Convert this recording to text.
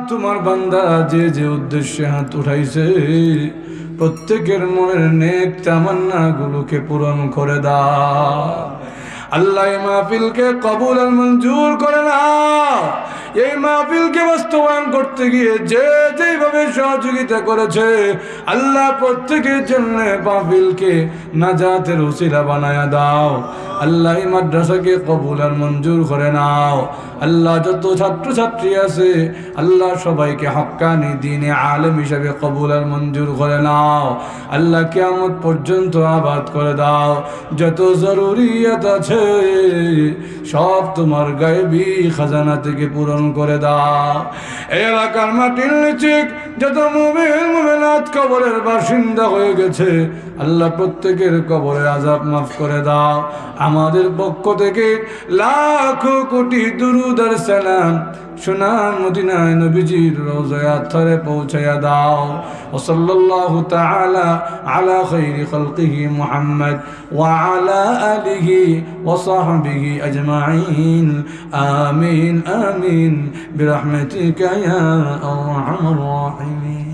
তোমার বান্দা যে যে উদ্দেশ্যে হাত উঠাইছে প্রত্যেকের মনের নেক তামান্না গুলোকে পূরণ করে দাও। আল্লাহ এই মাহফিলকে কবুল আর মঞ্জুর করে নাও। এই মাহফিলকে বাস্তবায়ন করতে গিয়ে যে যেভাবে সহযোগিতা করেছে আল্লাহ প্রত্যেকের জন্য মাহফিলকে নাজাতের উসিলা বানায়া দাও। আল্লাহ এই মাদ্রাসাকে কবুল আর মঞ্জুর করে নাও। আল্লাহ যত ছাত্রছাত্রী আছে আল্লাহ সবাইকে হক্কানি দ্বীনে আলেম হিসাবে কবুল আর মঞ্জুর করে নাও। আল্লাহ কিয়ামত পর্যন্ত আবাদ করে দাও। যত জরুরিয়াত আছে সব তোমার গায়বী খাজানা থেকে পূরণ করে দাও। এই এলাকার মাটির নিচে যত মুমিন মুমিনাত কবরের বাসিন্দা হয়ে গেছে আল্লাহ প্রত্যেকের কবরের আযাব মাফ করে দাও। আমাদের পক্ষ থেকে লাখো কোটি দুরূদ আর সালাম সোনার মদিনায় নবীজির রওজায় আথরে পৌঁছায়া দাও। ওয়া সাল্লাল্লাহু তাআলা আলা খায়রি খালকিহি মুহাম্মদ ওয়া আলা আলিহি ওয়া সাহবিহি আজমাইন। আমিন আমিন বিরহমাতিকা ইয়া আরহামার রাহিমিন।